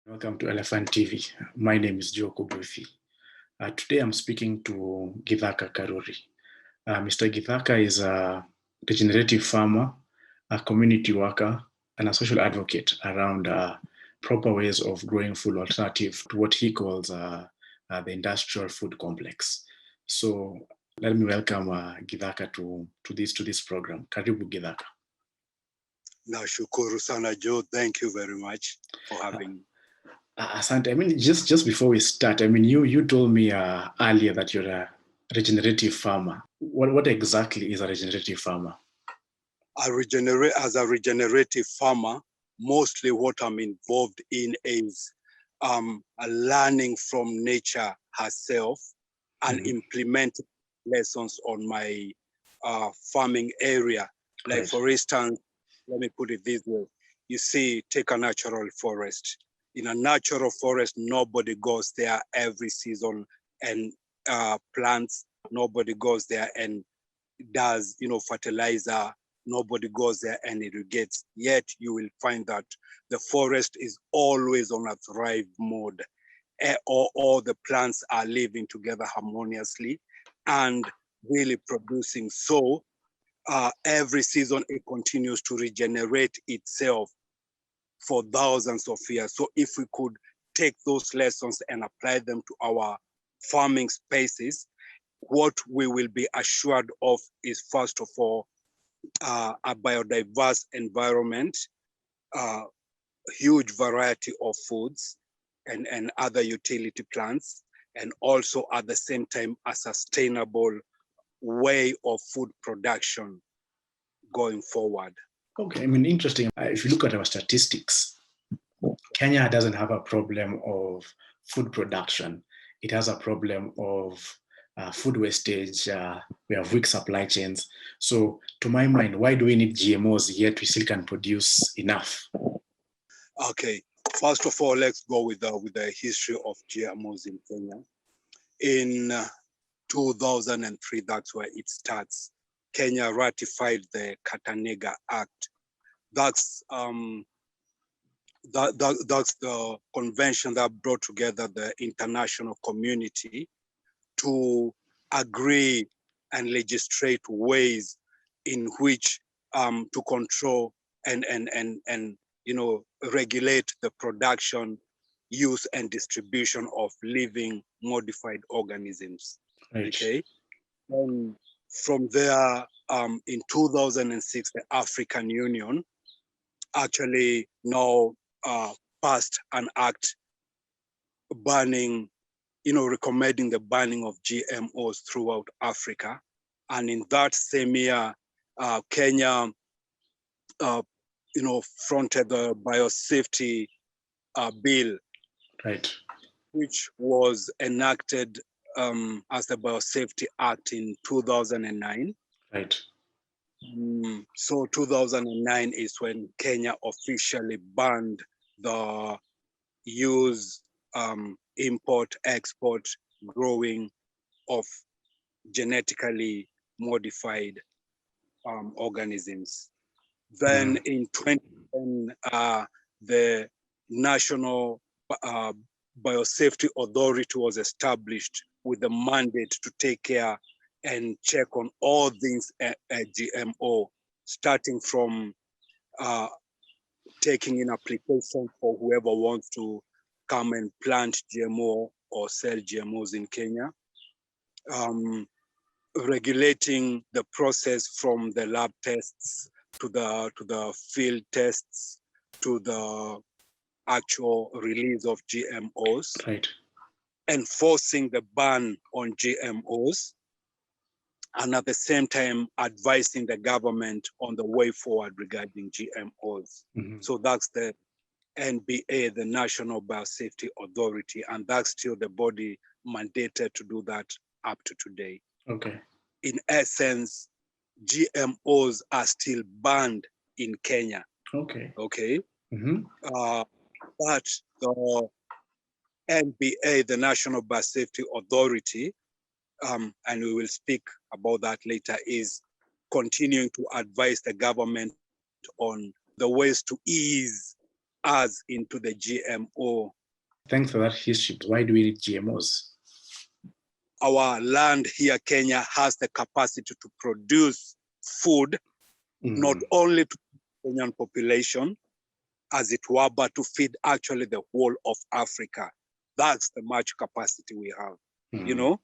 Welcome to Elephant TV. My name is Joe Kubuthi. Today I'm speaking to Githaka Karuri. Mr. Githaka is a regenerative farmer, a community worker, and a social advocate around proper ways of growing food alternative to what he calls the industrial food complex. So let me welcome Githaka to this program. Karibu Githaka. Nashukuru sana Joe. Thank you very much for having me. Asante, I mean, just before we start, I mean, you told me earlier that you're a regenerative farmer. What exactly is a regenerative farmer? As a regenerative farmer, mostly what I'm involved in is learning from nature herself and implementing lessons on my farming area. Like, Right. for instance, let me put it this way. You see, take a natural forest. In a natural forest, nobody goes there every season and plants. Nobody goes there and does, fertilizer. Nobody goes there and irrigates. Yet you will find that the forest is always on a thrive mode. All the plants are living together harmoniously and really producing. So every season it continues to regenerate itself for thousands of years. So if we could take those lessons and apply them to our farming spaces, what we will be assured of is, first of all, a biodiverse environment, huge variety of foods and other utility plants, and also at the same time a sustainable way of food production going forward. Okay, I mean, interesting. If you look at our statistics, Kenya doesn't have a problem of food production. It has a problem of food wastage. We have weak supply chains. So to my mind, why do we need GMOs yet we still can produce enough? Okay, first of all, let's go with the history of GMOs in Kenya. In 2003, that's where it starts. Kenya ratified the Katanega Act. That's the convention that brought together the international community to agree and legislate ways in which to control and regulate the production, use, and distribution of living modified organisms. Right. Okay. And from there, in 2006, the African Union actually now passed an act banning, recommending the banning of GMOs throughout Africa. And in that same year, Kenya, fronted the biosafety bill, Right. which was enacted as the Biosafety Act in 2009. Right. So 2009 is when Kenya officially banned the use, import, export, growing of genetically modified organisms. Then in 2010, the National Biosafety Authority was established with the mandate to take care and check on all things GMO, starting from taking in application for whoever wants to come and plant GMO or sell GMOs in Kenya, regulating the process from the lab tests to the field tests to the actual release of GMOs, Right. enforcing the ban on GMOs, and at the same time advising the government on the way forward regarding GMOs. So that's the NBA, the National Biosafety Authority, and that's still the body mandated to do that up to today. Okay. In essence, GMOs are still banned in Kenya. Okay. Okay. But the NBA, the National Biosafety Authority, and we will speak about that later, is continuing to advise the government on the ways to ease us into the GMO Thanks for that history. Why do we need GMOs? Our land here, Kenya, has the capacity to produce food, not only to the Kenyan population, as it were, but to feed actually the whole of Africa. That's the much capacity we have, you know.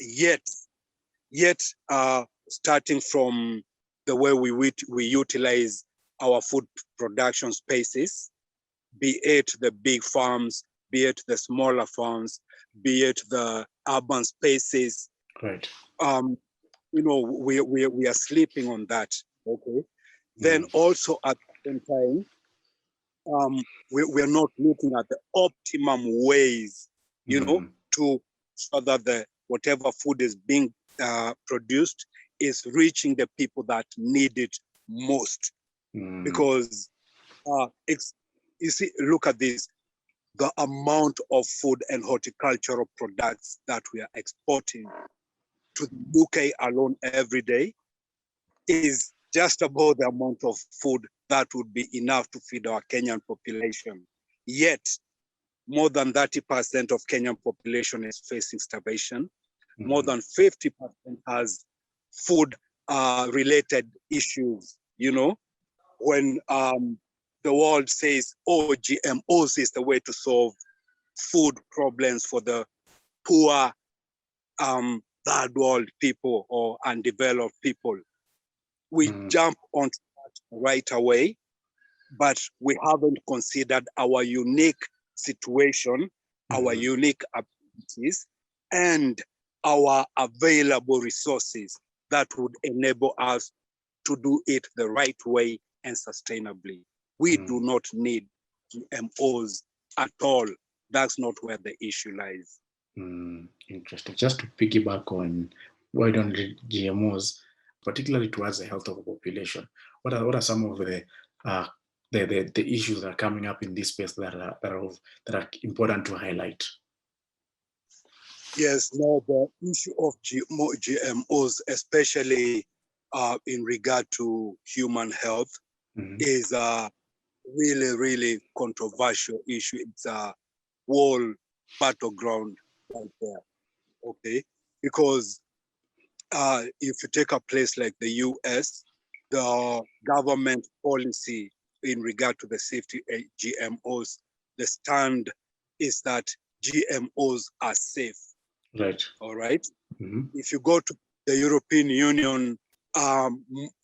Yet, starting from the way we utilize our food production spaces, be it the big farms, be it the smaller farms, be it the urban spaces. Right. You know, we are sleeping on that. Okay. Then also at the same time, we're not looking at the optimum ways, you know, to so that whatever food is being produced is reaching the people that need it most. Because you see, look at this, the amount of food and horticultural products that we are exporting to the UK alone every day is just about the amount of food that would be enough to feed our Kenyan population. Yet, more than 30% of Kenyan population is facing starvation. More than 50% has food related issues, you know, when the world says, oh, GMOs is the way to solve food problems for the poor third world people or undeveloped people. We jump onto that right away, but we haven't considered our unique situation, our unique abilities, and our available resources that would enable us to do it the right way and sustainably. We do not need GMOs at all. That's not where the issue lies. Interesting. Just to piggyback on why don't need GMOs, particularly towards the health of the population, what are some of the issues that are coming up in this space that are important to highlight? Yes, no, the issue of GMOs, especially in regard to human health, is a really, really controversial issue. It's a whole battleground right there, okay? Because if you take a place like the US, the government policy in regard to the safety of GMOs, the stand is that GMOs are safe. Right. All right. If you go to the European Union,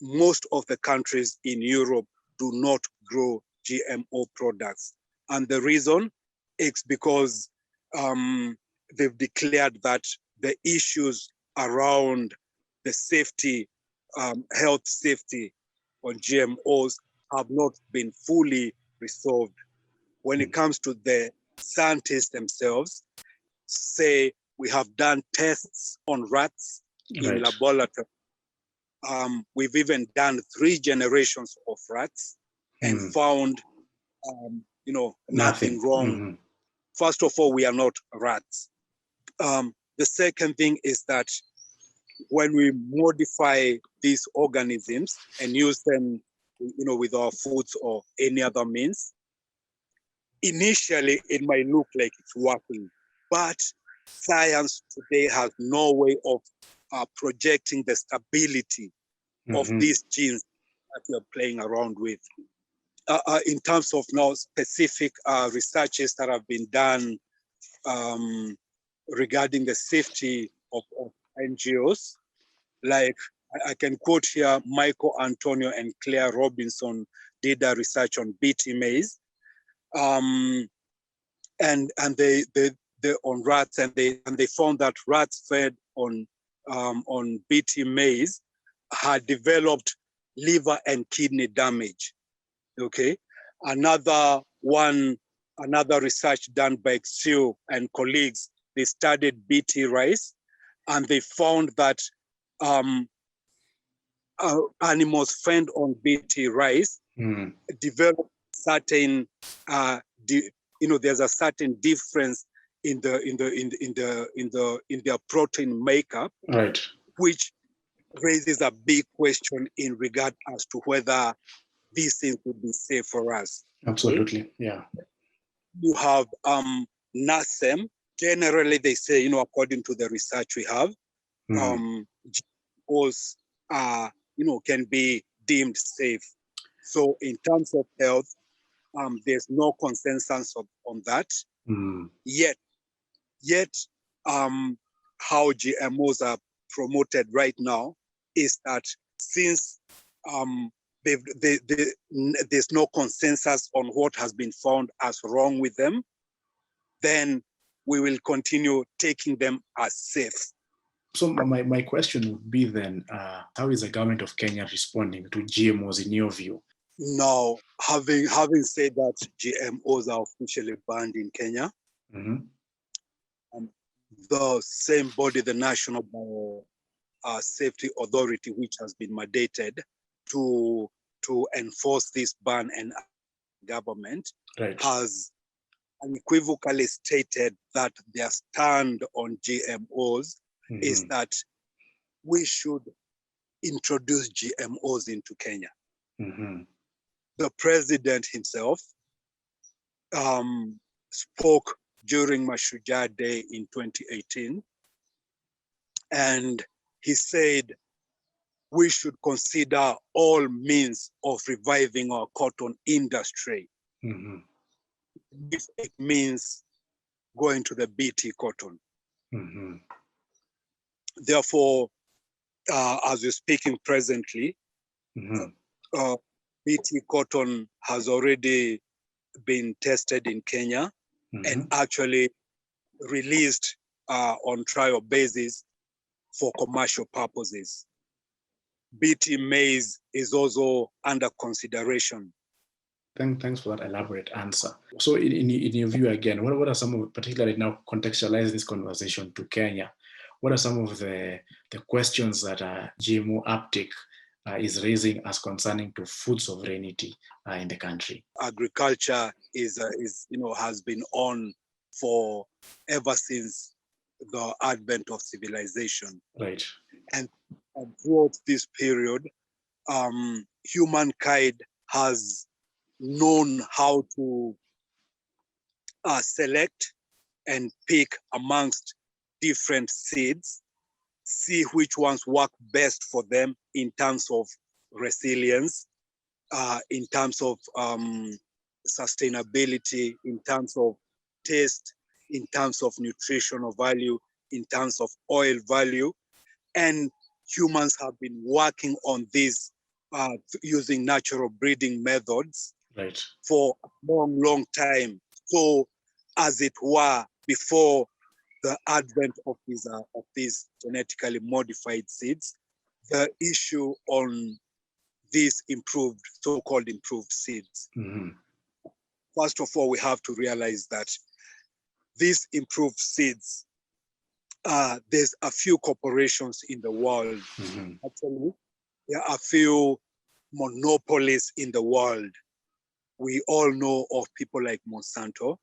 most of the countries in Europe do not grow GMO products. And the reason is because they've declared that the issues around the safety, health safety on GMOs have not been fully resolved. When it comes to the scientists themselves, say we have done tests on rats in laboratory. We've even done 3 generations of rats and found, you know, nothing wrong. First of all, we are not rats. The second thing is that when we modify these organisms and use them, you know, with our foods or any other means, initially it might look like it's working, but science today has no way of projecting the stability of these genes that we're playing around with. In terms of now specific researches that have been done regarding the safety of NGOs, like I can quote here, Michael Antonio and Claire Robinson did a research on BT maize, and they on rats, and they found that rats fed on BT maize had developed liver and kidney damage. Okay, another research done by Xiu and colleagues, they studied BT rice, and they found that animals fed on BT rice develop certain, there's a certain difference in their protein makeup, right, which raises a big question in regard as to whether these things would be safe for us. Absolutely, yeah. you have NASEM. Generally, they say, according to the research we have, GMOs can be deemed safe. So in terms of health, there's no consensus on that. Yet, how GMOs are promoted right now is that since there's no consensus on what has been found as wrong with them, then we will continue taking them as safe. So my question would be then, how is the government of Kenya responding to GMOs in your view? Now, having said that GMOs are officially banned in Kenya, the same body, the National Safety Authority, which has been mandated to enforce this ban, and government has unequivocally stated that their stand on GMOs is that we should introduce GMOs into Kenya. The president himself spoke during Mashujaa Day in 2018, and he said we should consider all means of reviving our cotton industry. If it means going to the BT cotton. Therefore, as we're speaking presently, BT cotton has already been tested in Kenya and actually released on trial basis for commercial purposes. BT maize is also under consideration. Thanks for that elaborate answer. So in your view again, what are some of, particularly now contextualize this conversation to Kenya, what are some of the questions that GMO uptake is raising as concerning to food sovereignty in the country? Agriculture has been on for ever since the advent of civilization. Right. And throughout this period, humankind has known how to select and pick amongst different seeds, see which ones work best for them in terms of resilience, in terms of sustainability, in terms of taste, in terms of nutritional value, in terms of oil value. And humans have been working on this using natural breeding methods for a long time. So, as it were, before the advent of these genetically modified seeds, the issue on these so-called improved seeds. First of all, we have to realize that these improved seeds, there's a few corporations in the world. Actually, there are a few monopolies in the world. We all know of people like Monsanto,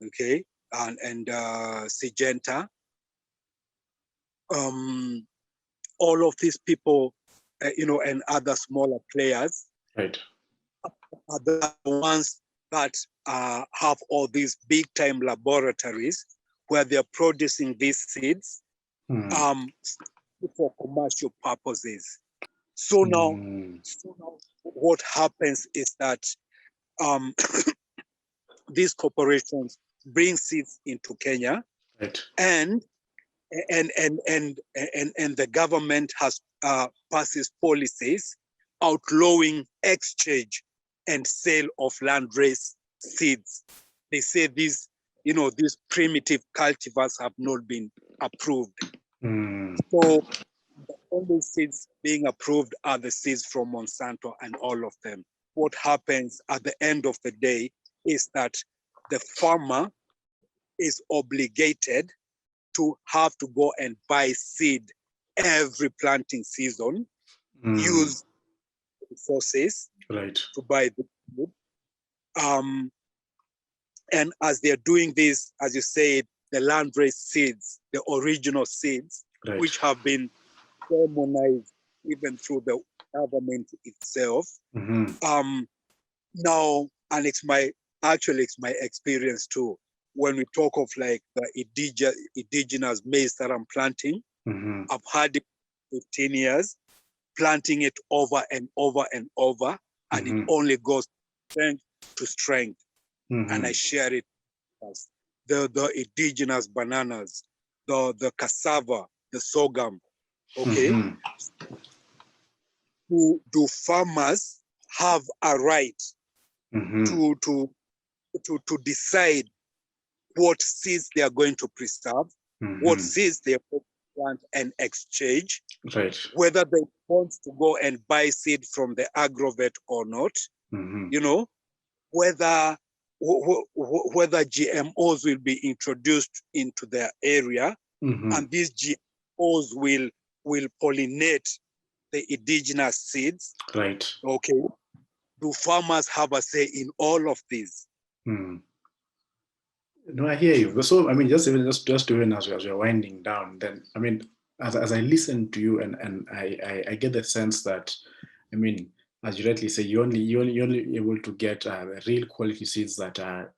okay, and Syngenta. All of these people, and other smaller players, are the ones that have all these big-time laboratories where they're producing these seeds for commercial purposes. So now, what happens is that these corporations bring seeds into Kenya, and the government has passes policies outlawing exchange and sale of landrace seeds. They say these primitive cultivars have not been approved. So the only seeds being approved are the seeds from Monsanto and all of them. What happens at the end of the day is that the farmer is obligated to have to go and buy seed every planting season, use resources to buy the food. And as they're doing this, as you said, the landrace seeds, the original seeds, which have been harmonized even through the government itself. Now, and it's my actually it's my experience too. When we talk of like the indigenous maize that I'm planting, I've had it 15 years, planting it over and over and over, and it only goes strength to strength. And I share it as the indigenous bananas, the cassava, the sorghum. Okay. Do farmers have a right to decide what seeds they are going to preserve, what seeds they are going to plant and exchange, right? Whether they want to go and buy seed from the agrovet or not, you know, whether GMOs will be introduced into their area, and these GMOs will pollinate the indigenous seeds. Right. Okay. Do farmers have a say in all of these? No, I hear you. So, I mean, just even as you're winding down, then, I mean, as I listen to you and I get the sense that, I mean, as you rightly say, you're only able to get real quality seeds that are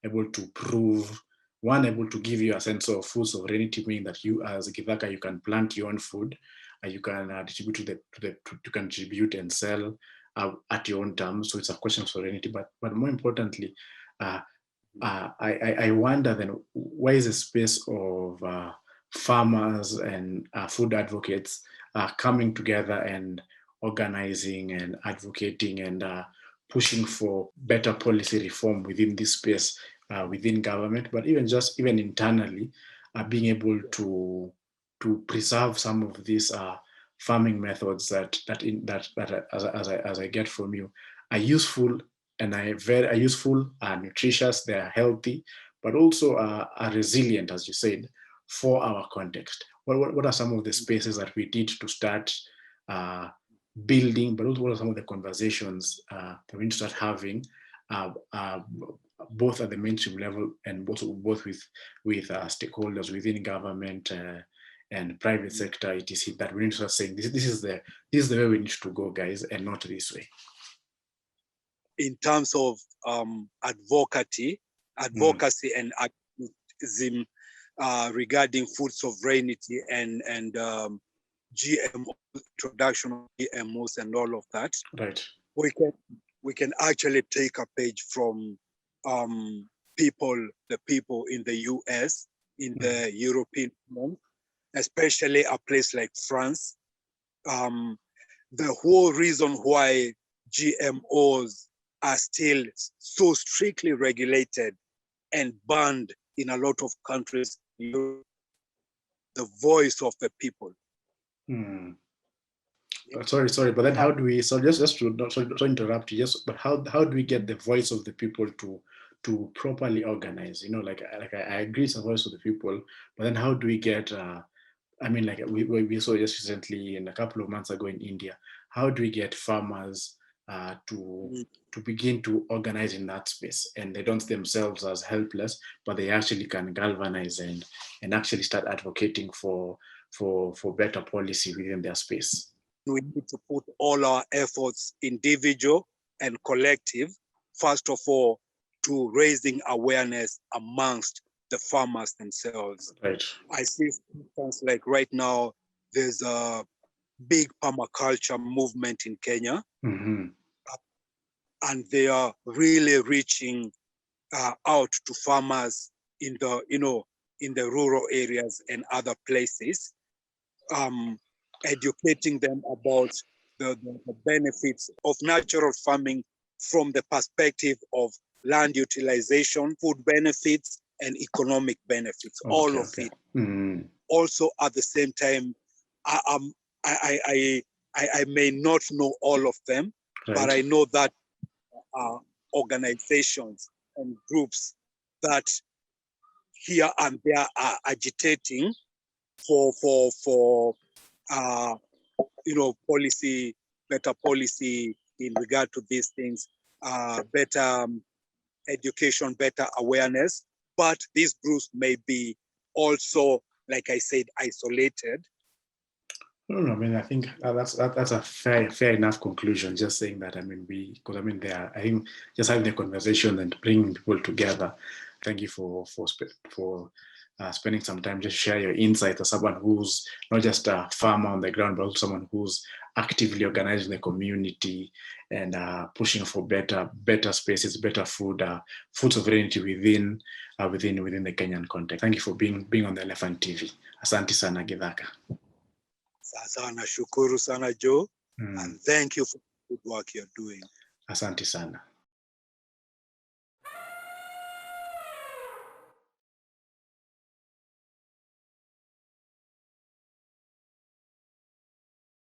able to prove, able to give you a sense of food sovereignty, meaning that you as a Githaka, you can plant your own food, you can distribute you can distribute and sell at your own terms. So it's a question of sovereignty, but more importantly, I wonder then, why is the space of farmers and food advocates coming together and organizing and advocating and pushing for better policy reform within this space, within government, but even internally, being able to preserve some of these farming methods that as I get from you are useful and are useful, are nutritious, they are healthy, but also are resilient, as you said, for our context. What are some of the spaces that we need to start building, but also what are some of the conversations that we need to start having, both at the mainstream level and both with stakeholders within government and private sector, etc., that we need to start saying this is the way we need to go, guys, and not this way. In terms of advocacy and activism regarding food sovereignty and GMO, introduction of GMOs and all of that, right? We can actually take a page from the people in the US, in the European Union, especially a place like France. The whole reason why GMOs are still so strictly regulated and banned in a lot of countries, the voice of the people. Sorry, but then how do we? So just to not to interrupt you, but how do we get the voice of the people to properly organize? You know, like I agree, it's the voice of the people, but then how do we get? I mean, like we saw just recently, in a couple of months ago in India, how do we get farmers to begin to organize in that space, and they don't see themselves as helpless, but they actually can galvanize and actually start advocating for better policy within their space? We need to put all our efforts, individual and collective, first of all, to raising awareness amongst the farmers themselves. Right. I see, for instance, like right now, there's a big permaculture movement in Kenya, and they are really reaching out to farmers in the rural areas and other places, educating them about the benefits of natural farming from the perspective of land utilization, food benefits, and economic benefits, all of it. Also, at the same time, I may not know all of them, right, but I know that organizations and groups that here and there are agitating for better policy in regard to these things, better education, better awareness. But these groups may be also, like I said, isolated. No, I mean, I think that's a fair enough conclusion. Just saying that, I mean, I think just having the conversation and bringing people together. Thank you for spending some time just share your insights as someone who's not just a farmer on the ground, but also someone who's actively organizing the community and pushing for better spaces, better food sovereignty within the Kenyan context. Thank you for being on the Elephant TV. Asante sana Githaka. Sasa nashukuru sana Joe, and thank you for the good work you're doing. Asante sana.